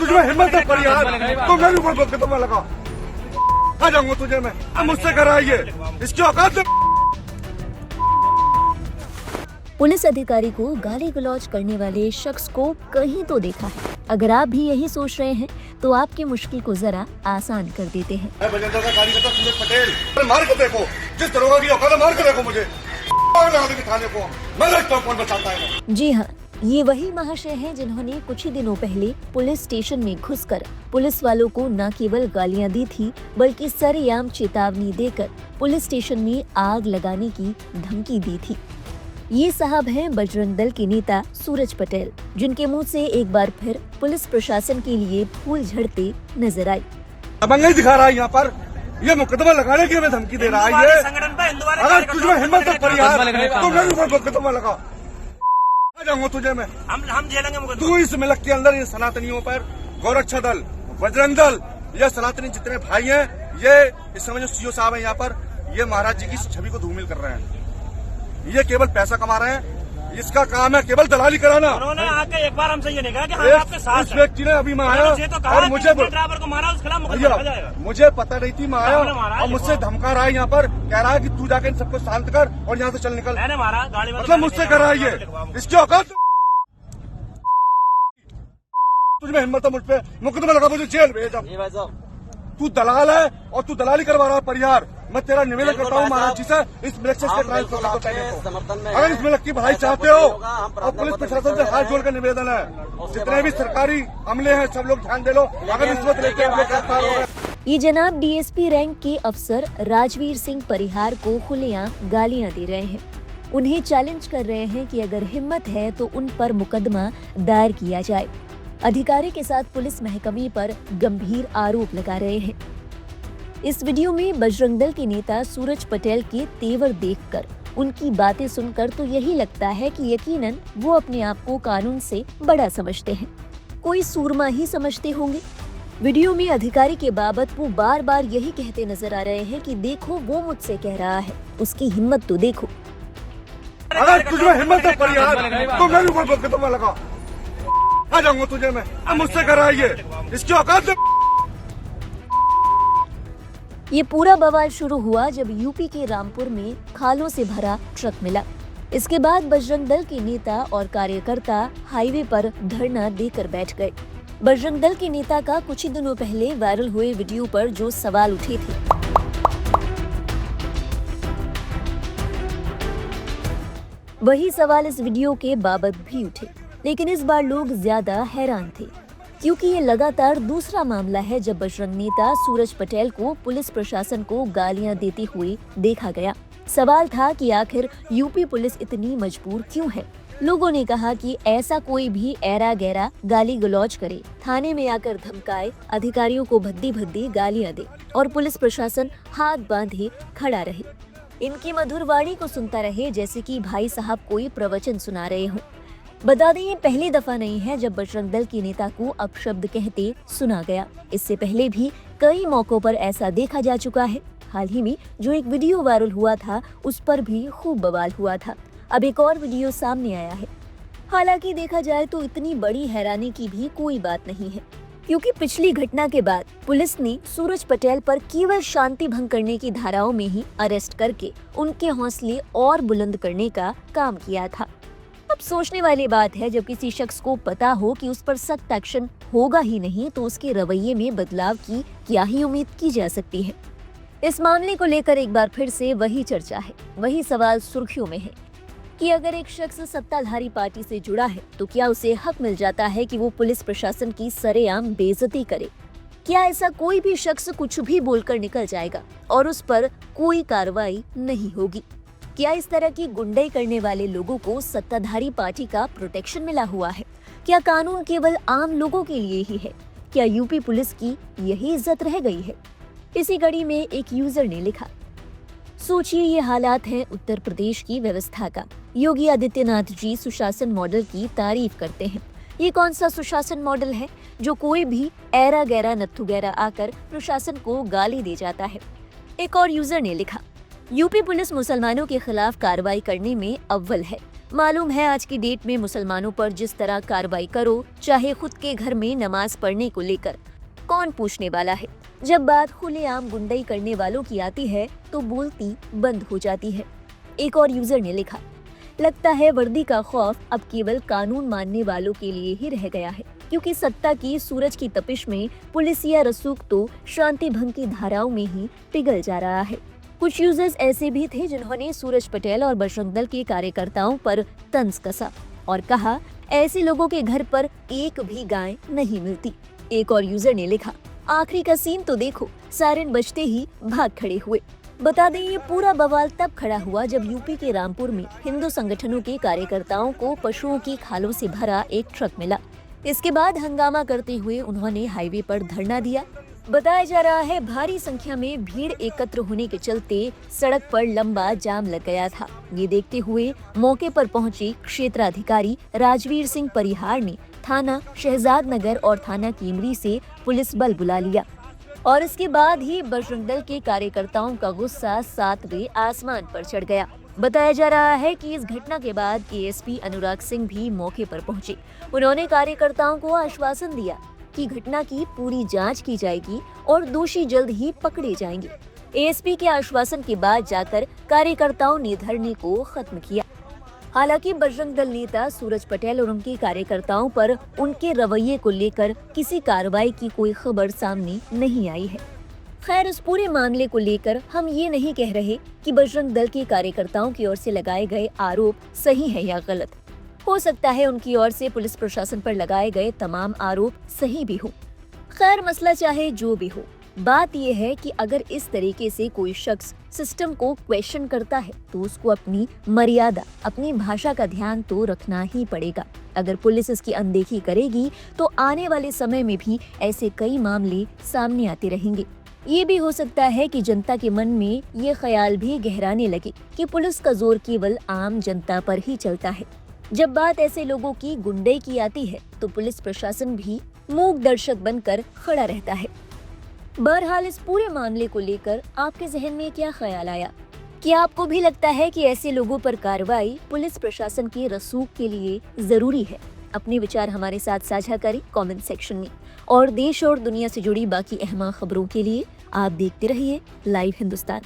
तुझमें हिम्मत है पर यार, तो मेरे ऊपर बोल के तो मैं लगा आ जाऊंगा तुझे मैं। अब मुझसे कराइए इसकी औकात से। पुलिस अधिकारी को गाली गलौज करने वाले शख्स को कहीं तो देखा है। अगर आप भी यही सोच रहे हैं तो आपकी मुश्किल को जरा आसान कर देते हैं। मैं बजेंद्र का कार्यकर्ता सूरज पटेल, मार के देखो जिस दरोगा की औकात है, मार के देखो मुझे थाने को, मैं देखता हूं कौन बचाता है। जी हाँ, ये वही महाशय हैं जिन्होंने कुछ ही दिनों पहले पुलिस स्टेशन में घुसकर पुलिस वालों को न केवल गालियां दी थी बल्कि सरेआम चेतावनी देकर पुलिस स्टेशन में आग लगाने की धमकी दी थी। ये साहब हैं बजरंग दल के नेता सूरज पटेल, जिनके मुंह से एक बार फिर पुलिस प्रशासन के लिए फूल झड़ते नजर आई। दबंगई दिखा रहा है यहाँ पर, ये मुकदमा लगाने की हमें धमकी दे रहा है। ये अगर तुझमें हिम्मत है पर यार, तो मेरे ऊपर मुकदमा लगा आ जाऊंगा तुझे मैं। हम झेलेंगे। तू इस मिलक के अंदर ये सनातनियों पर गौरक्षा दल, बजरंग दल, ये सनातनी जितने भाई हैं, ये इस समय जो सीओ साहब हैं यहाँ पर, ये महाराज जी की छवि को धूमिल कर रहे हैं। ये केवल पैसा कमा रहे हैं, इसका काम है केवल दलाली कराना। उन्होंने आके एक बार हमसे ये नहीं कहा कि हम आपके साथ इस व्यक्ति ने अभी मैं आया और मुझे ड्राइवर को मारा, उसके खिलाफ मुकदमा लिखा जाएगा। मुझे पता नहीं थी, मैं आया और मुझसे धमका रहा है यहाँ पर, कह रहा है कि तू जाके इन सबको शांत कर और यहाँ से चल निकल। मैंने मारा गाड़ी में, मतलब मुझसे कर रहा है ये, इसकी औकात। तुझमें हिम्मत है मुझ पे मुकदमा लगा मुझे जेल भेजा। तू दलाल है और तू दलाली करवा रहा है पर यार, मैं तेरा निवेदन करता हूँ महाराज जी से, इस मिलक से अगर इस मिलक की भलाई चाहते हो और पुलिस प्रशासन से हाथ जोड़ कर निवेदन है, जितने भी सरकारी अमले हैं सब लोग ध्यान दे लो। अगर रिश्वत लेके आप लोग गिरफ्तार हो गए। ये जनाब डीएसपी रैंक के अफसर राजवीर सिंह परिहार को खुलेआम गालियां दे रहे हैं। उन्हें चैलेंज कर रहे हैं कि अगर हिम्मत है तो उन पर मुकदमा दायर किया जाए। अधिकारी के साथ पुलिस महकमे पर गंभीर आरोप लगा रहे हैं। इस वीडियो में बजरंग दल के नेता सूरज पटेल के तेवर देखकर, उनकी बातें सुनकर तो यही लगता है कि यकीनन वो अपने आप को कानून से बड़ा समझते हैं, कोई सूरमा ही समझते होंगे। वीडियो में अधिकारी के बाबत वो बार बार यही कहते नजर आ रहे हैं कि देखो वो मुझसे कह रहा है, उसकी हिम्मत तो देखो। अगर तुझमें हिम्मत है पर यार, तो मेरे ऊपर मुकदमा लगा आ जाऊंगा तुझे मैं। अब मुझसे कराइए इसकी औकात से। ये पूरा बवाल शुरू हुआ जब यूपी के रामपुर में खालों से भरा ट्रक मिला। इसके बाद बजरंग दल के नेता और कार्यकर्ता हाईवे पर धरना देकर बैठ गए। बजरंग दल के नेता का कुछ ही दिनों पहले वायरल हुए वीडियो पर जो सवाल उठे थे, वही सवाल इस वीडियो के बाबत भी उठे, लेकिन इस बार लोग ज्यादा हैरान थे क्योंकि ये लगातार दूसरा मामला है जब बजरंग नेता सूरज पटेल को पुलिस प्रशासन को गालियां देते हुए देखा गया। सवाल था कि आखिर यूपी पुलिस इतनी मजबूर क्यों है। लोगों ने कहा कि ऐसा कोई भी ऐरा गैरा गाली गलौज करे, थाने में आकर धमकाए, अधिकारियों को भद्दी भद्दी गालियां दे और पुलिस प्रशासन हाथ बांधे खड़ा रहे, इनकी मधुर वाणी को सुनता रहे जैसे कि भाई साहब कोई प्रवचन सुना रहे हों। बता दें, ये पहली दफा नहीं है जब बजरंग दल के नेता को अपशब्द कहते सुना गया। इससे पहले भी कई मौकों पर ऐसा देखा जा चुका है। हाल ही में जो एक वीडियो वायरल हुआ था उस पर भी खूब बवाल हुआ था। अब एक और वीडियो सामने आया है। हालांकि देखा जाए तो इतनी बड़ी हैरानी की भी कोई बात नहीं है, क्योंकि पिछली घटना के बाद पुलिस ने सूरज पटेल पर केवल शांति भंग करने की धाराओं में ही अरेस्ट करके उनके हौसले और बुलंद करने का काम किया था। अब सोचने वाली बात है, जब किसी शख्स को पता हो कि उस पर सख्त एक्शन होगा ही नहीं तो उसके रवैये में बदलाव की क्या ही उम्मीद की जा सकती है। इस मामले को लेकर एक बार फिर से वही चर्चा है, वही सवाल सुर्खियों में है कि अगर एक शख्स सत्ताधारी पार्टी से जुड़ा है तो क्या उसे हक मिल जाता है कि वो पुलिस प्रशासन की सरेआम बेइज्जती करे? क्या ऐसा कोई भी शख्स कुछ भी बोलकर निकल जाएगा और उस पर कोई कार्रवाई नहीं होगी? क्या इस तरह की गुंडाई करने वाले लोगों को सत्ताधारी पार्टी का प्रोटेक्शन मिला हुआ है? क्या कानून केवल आम लोगों के लिए ही है? क्या यूपी पुलिस की यही इज्जत रह गई है? इसी कड़ी में एक यूजर ने लिखा, सोचिए ये हालात हैं उत्तर प्रदेश की व्यवस्था का। योगी आदित्यनाथ जी सुशासन मॉडल की तारीफ करते हैं। ये कौन सा सुशासन मॉडल है जो कोई भी ऐरा गैरा नत्थु गैरा आकर प्रशासन को गाली दे जाता है? एक और यूजर ने लिखा, यूपी पुलिस मुसलमानों के खिलाफ कार्रवाई करने में अव्वल है। मालूम है आज की डेट में मुसलमानों पर जिस तरह कार्रवाई करो, चाहे खुद के घर में नमाज पढ़ने को लेकर, कौन पूछने वाला है। जब बात खुलेआम गुंडई करने वालों की आती है तो बोलती बंद हो जाती है। एक और यूजर ने लिखा, लगता है वर्दी का खौफ अब केवल कानून मानने वालों के लिए ही रह गया है, क्योंकि सत्ता की सूरज की तपिश में पुलिस या रसूख तो शांति भंग की धाराओं में ही पिघल जा रहा है। कुछ यूजर्स ऐसे भी थे जिन्होंने सूरज पटेल और बजरंग दल के कार्यकर्ताओं पर तंज कसा और कहा, ऐसे लोगों के घर पर एक भी गाय नहीं मिलती। एक और यूजर ने लिखा, आखिरी का सीन तो देखो, सायरन बजते ही भाग खड़े हुए। बता दें, ये पूरा बवाल तब खड़ा हुआ जब यूपी के रामपुर में हिंदू संगठनों के कार्यकर्ताओं को पशुओं की खालों से भरा एक ट्रक मिला। इसके बाद हंगामा करते हुए उन्होंने हाईवे पर धरना दिया। बताया जा रहा है भारी संख्या में भीड़ एकत्र होने के चलते सड़क पर लंबा जाम लग गया था। ये देखते हुए मौके पर पहुंचे क्षेत्राधिकारी राजवीर सिंह परिहार ने थाना शहजाद नगर और थाना कीमरी से पुलिस बल बुला लिया और इसके बाद ही बजरंग दल के कार्यकर्ताओं का गुस्सा 7वें आसमान पर चढ़ गया। बताया जा रहा है कि इस घटना के बाद एएसपी अनुराग सिंह भी मौके पर पहुंचे। उन्होंने कार्यकर्ताओं को आश्वासन दिया कि घटना की पूरी जांच की जाएगी और दोषी जल्द ही पकड़े जाएंगे। एएसपी के आश्वासन के बाद जाकर कार्यकर्ताओं ने धरने को खत्म किया। हालांकि बजरंग दल नेता सूरज पटेल और उनके कार्यकर्ताओं पर उनके रवैये को लेकर किसी कार्रवाई की कोई खबर सामने नहीं आई है। खैर, इस पूरे मामले को लेकर हम ये नहीं कह रहे कि बजरंग दल के कार्यकर्ताओं की ओर से लगाए गए आरोप सही है या गलत। हो सकता है उनकी ओर से पुलिस प्रशासन पर लगाए गए तमाम आरोप सही भी हो। खैर, मसला चाहे जो भी हो, बात यह है कि अगर इस तरीके से कोई शख्स सिस्टम को क्वेश्चन करता है तो उसको अपनी मर्यादा, अपनी भाषा का ध्यान तो रखना ही पड़ेगा। अगर पुलिस इसकी अनदेखी करेगी तो आने वाले समय में भी ऐसे कई मामले सामने आते रहेंगे। ये भी हो सकता है कि जनता के मन में ये ख्याल भी गहराने लगे कि पुलिस का जोर केवल आम जनता पर ही चलता है। जब बात ऐसे लोगों की गुंडई की आती है तो पुलिस प्रशासन भी मूक दर्शक बनकर खड़ा रहता है। बहरहाल, इस पूरे मामले को लेकर आपके जहन में क्या ख्याल आया? क्या आपको भी लगता है कि ऐसे लोगों पर कार्रवाई पुलिस प्रशासन के रसूख के लिए जरूरी है? अपने विचार हमारे साथ साझा करें कमेंट सेक्शन में। और देश और दुनिया से जुड़ी बाकी अहम खबरों के लिए आप देखते रहिए लाइव हिंदुस्तान।